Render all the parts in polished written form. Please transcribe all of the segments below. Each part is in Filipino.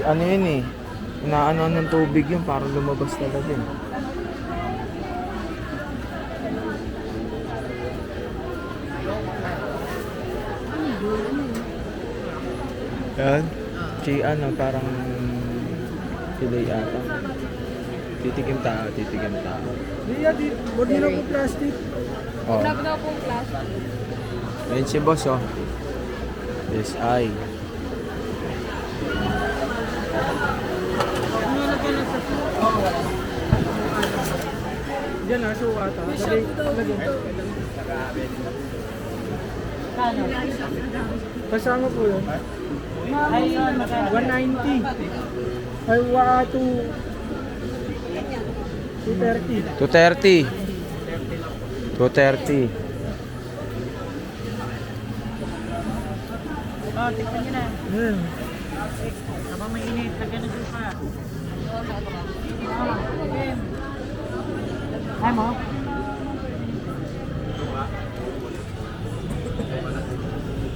Ano yun eh. Inaano ng tubig yun para lumabas talaga eh. Yan. Ano, parang fillet ata. Titigim tao. Huwag nyo na po plastic. Oh. Wala na pong plastic. Ayun si boss oh. Yes, ay. Diyan na, suka ata. Kasama po yun. Ay, 190. Ay, waka 230. 230. Oh, tikman nyo na. Hmm. Habang mainit, lagyan ng suka. Ay mo?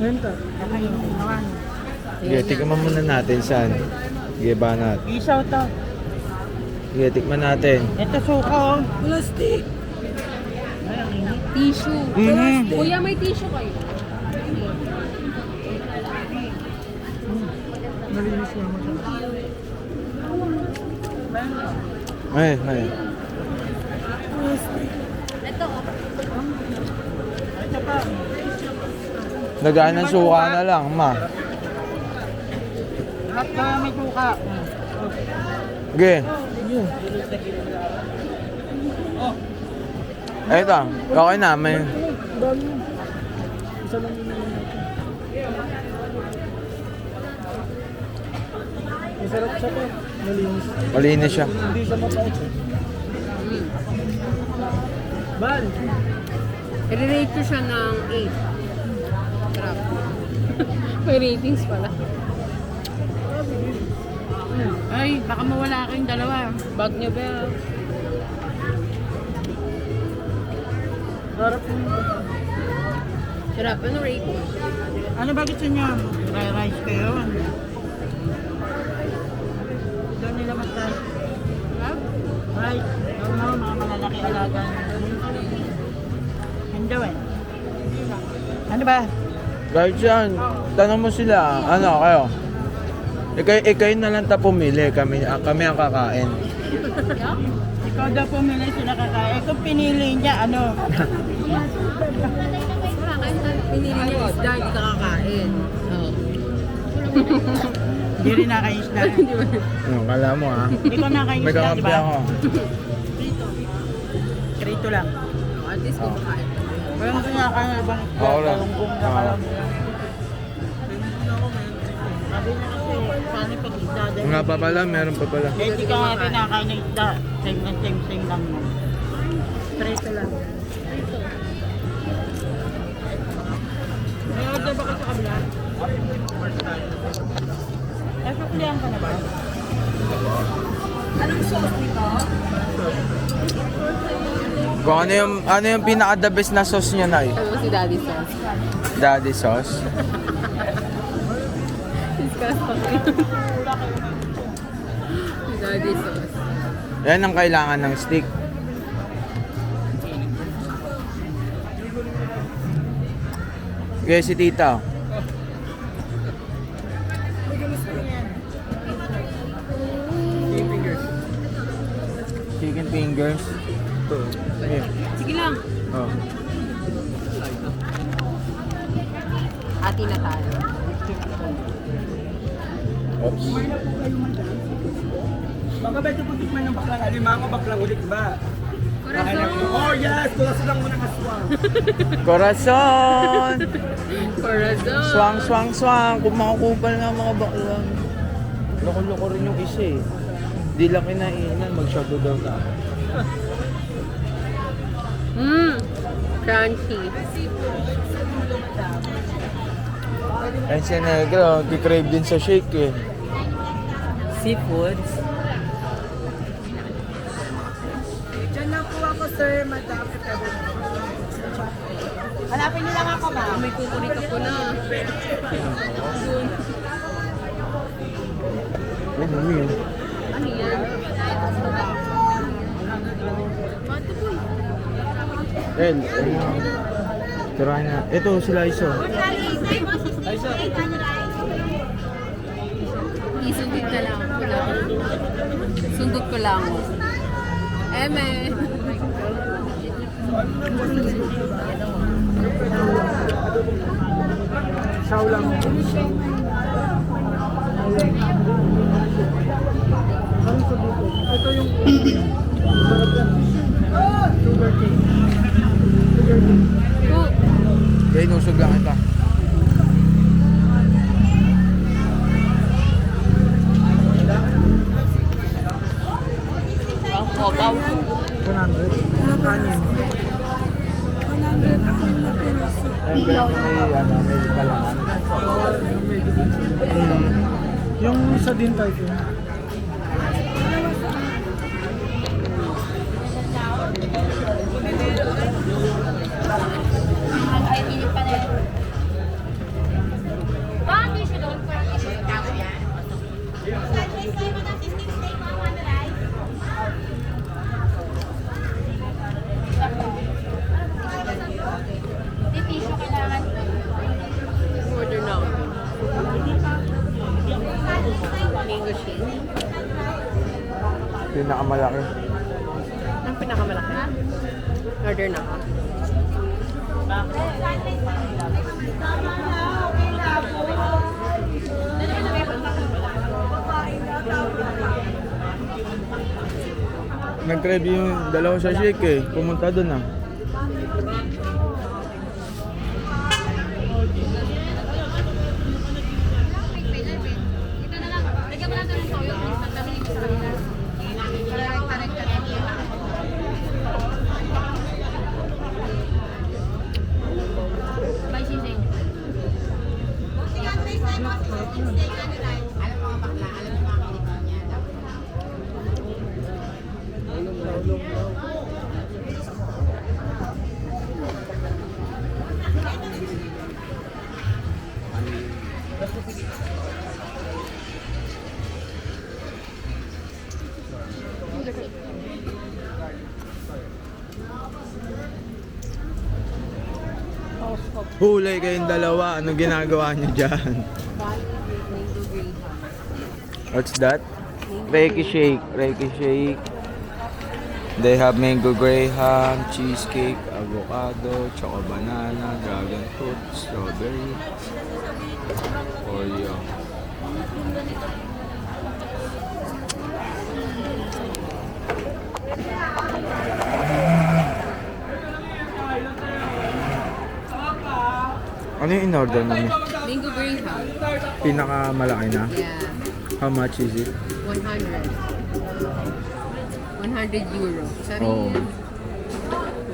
Renta. Kakainin naman. Sige, tikman muna natin saan. Sige, banat. Isaw to. Sige, tikman natin. Ito suka oh. Plastic. Tissue. Kuya, may tissue kayo. Malinis naman siya. Ay. Ito. Ito pa. Nagaan ng suka na lang, ma. Lahat na may suka. Sige. Ay, ito. Okay na. May... Dami. Isa lang yun. Masarap siya po. Malinis. Malinis siya. Hindi siya mapait. Ban! I-rate ko siya ng 8. Sarap. May ratings pala. Ay, baka mawala kayong dalawa. Bag niyo ba? Harap mo. Sarap. Ano rate mo? Ano ba gusto niyo? Dry rice kayo? Doon nila matay. Rice. Ano, mga malalaki alaga. Ano eh? Ano ba? Kahit yan, tanong mo sila, ano kayo? Ikaw na lang ta pumili, kami ang kakain. Ikaw daw pumili sila kakain. Kung pinili niya, ano? Wala kayo pinili niya isda, hindi ka kakain. Oo. Hindi rin nakaisda. Kala mo ha? Hindi ko May nakaisda, di kakampi ba? ako. Krito lang. At least kumakain. Walang gusto niya kaya ibang Oo lang. talunggong na kalam niya. Sabi niya kasi, paano pag isda din? Nga pa pala, meron pa pala. Eh, di ka nga pinakain ng isda. Same lang mo. Prito lang. May order ba ka sa kabila? Eh, pagkulihan ka na ba? Anong sauce nito? Kung ano yung pinaka-the best na sauce niya na Ano si Daddy sauce? Daddy sauce. Disgusting. Si Daddy sauce. Yan ang kailangan ng stick. Okay, si tita. Chicken fingers. Ito. Okay. Sige lang. Oh. Ati na tayo. Oops. Baka ba ito putikman ng baklang alimango, baklang ulit ba? Corazon! Oh yes! Kulaso lang muna kaswang. Corazon! Corazon! Swang! Kung makakupal nga mga baklang. Loko-loko rin yung isa eh. Di lang kinainan, mag-shadow daw na. Crunchy. Ayun si Negro, kikrave din sa shake eh. Seafoods. Diyan lang po ako sir, madam. Hanapin niyo lang ako ba? May kukurita ko na. Ay, mami yun. Ano yan? Bato po El, tirahin na. Ito, sila iso. Isundot ka lang. Sundot ko lang. Eme. Saw lang. Ito yung Oh, Kaya inusog lang kita. Baw. 100. Kanin. Ay, kaya may kalaman. Yung isa din tayo. order na ako. Mango shake. Pinakamalaki. Ang pinakamalaki. Order na ako. Nag-review yung dalawa sa shake eh. Pumunta doon ah. Hulay kayong dalawa. Anong ginagawa niyo dyan? What's that? Reiki shake. Reiki shake. They have mango graham, cheesecake, avocado, choco banana, dragon fruit, strawberry, Oreo. Ano yung in-order namin? Mango graham. Pinakamalaki na? Yeah. How much is it? 100. 100 euro. Sorry. Oh.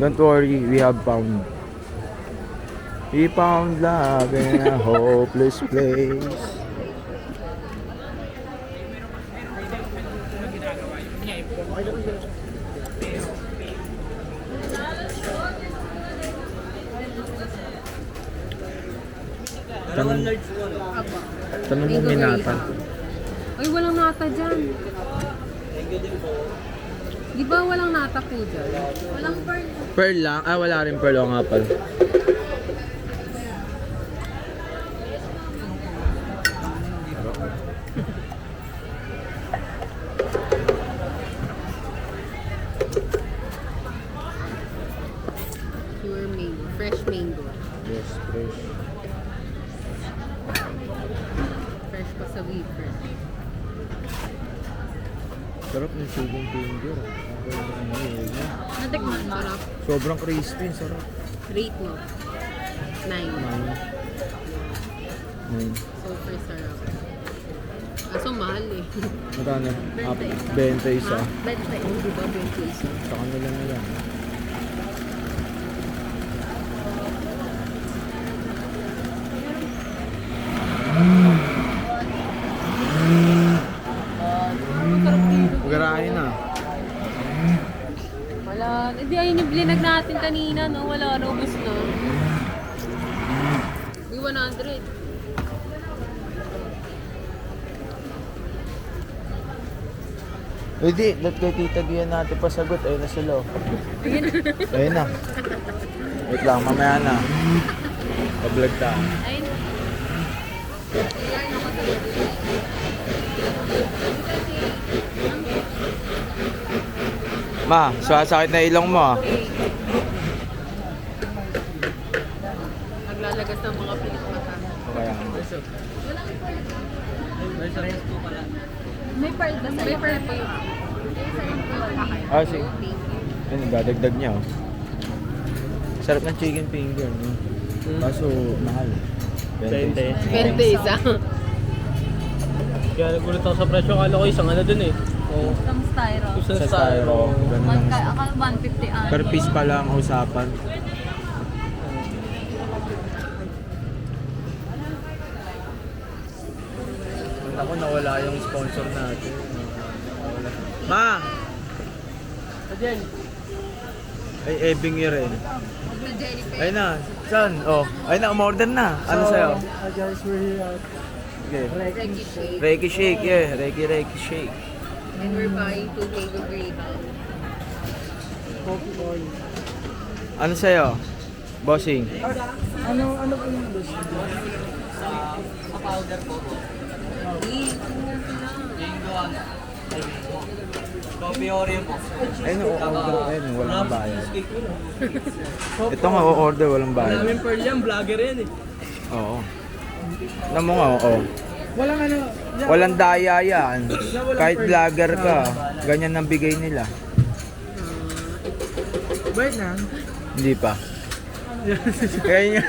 Don't worry, we have found. We found love in a hopeless place. Tanong mo minata. Ay, walang nata dyan. Di ba walang nata po dyan? Walang pearl. Pearl lang? Ah, wala rin pearl o nga pala. Pure mango. Fresh mango. Yes, fresh. Fresh pa sa wafer. Sarap ng chicken finger. Natikman mo? Sarap. Sobrang crispy, sarap. Rate mo. 9. Super sarap. Kaso mahal eh. Magkano? 20 isa. Benta yun, di ba? 20 isa. Sa kanila na lang. Garahe na. Wala. Hindi, ayun yung binag natin kanina, no? Wala, robust na. Uy, 100. Hindi, lahat kay Tita Gian natin pasagot. Ayun na sila. Oh. Ayun na. Wait lang, mamaya na. Pa-vlog tayo. Ma, sasakit na ilong mo ah. Naglalagas ng mga pilit mata. Kaya. May pearl ba sa'yo? May pearl pa yun. Ah, sige. Ayun, dadagdag niya oh. Sarap ng chicken finger, no? Kaso, mahal. 20 isa. Kaya nagulat ako sa presyo. Akala ko isang ano dun eh. Oo. Isang styro. Isang Sa styro. Ganun lang. Akala 150 ang. Per piece pa lang ang usapan. Ako nawala yung sponsor natin. Nawala. Ma! Adyan. Ay, ebing yun rin. Ayun na. Saan? Oh, ayun na, umorder na. Ano sa'yo? Guys, we're here at Okay. Reiki shake. Reiki shake, yeah. Reiki shake. And we're buying 2 kg of Greyhound. coffee oil. Ano sa'yo? Bossing? Ano po yung boss? Ayun, o-order. Ayun, walang bayad. Ito nga, o-order, walang bayad. Namin per yan, vlogger yan eh. Oo. Alam mo nga, oo. Walang ano, Walang daya yan. Kahit vlogger ka, ganyan ang bigay nila. bayad na. Hindi pa. Kaya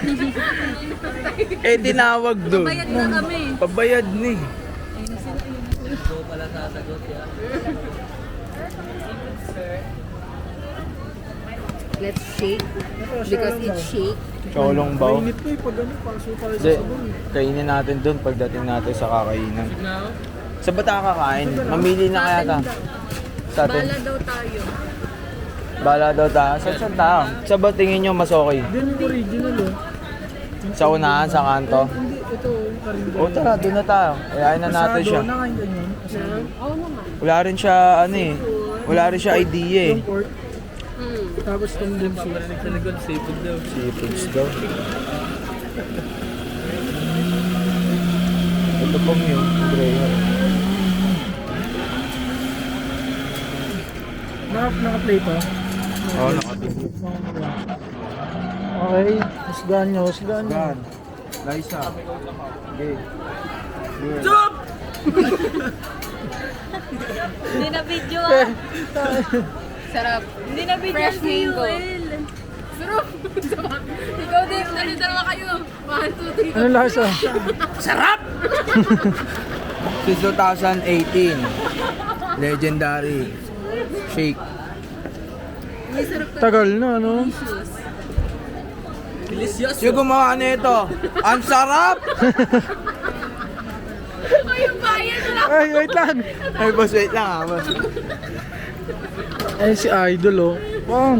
eh, tinawag doon. Bayad na kami. Pabayad ni. Let's shake. Because it's shake. Cholong baw. Mainit ko eh, pag ano, paso tayo sa Hindi, sabon eh. kainin natin doon pagdating natin sa kakainan. Now, Sa ba tayo kakain? Mamili na kaya ta? Sa atin? Bala daw tayo. Bala daw tayo. Saan tayo? Sa ba tingin nyo mas okay? din yung original oh. Sa unahan, sa kanto? Hindi, ito yung karinda. O tara, doon na tayo. Ayain na natin siya. Asado, nakain ganyan. Asado. Oo naman. Wala rin siya, ano eh. Wala rin siya idea eh. Yung pork. Mm. Tapos itong din sa likod, seafood daw. Seafoods daw. Ito pong yun, Greyhound. Naka-play pa. Oo, nakabili. Okay, husgahan nyo, husgahan nyo. Gan. Liza. Okay. Stop! Hindi na video ah. Sarap. Hindi na video Fresh si mango. Yuel. Sarap. Ikaw din, dalawa kayo. 1, 2, 3. Ano lasa? Since 2018. Legendary. Shake. May sarap ka. Tagal na, ano? Sino gumawa nito? Ang sarap! Ay, yung bayan na lang. Ay, wait lang! Ay, boss, wait lang ah, boss. Ayun si Idol, oh. Wow.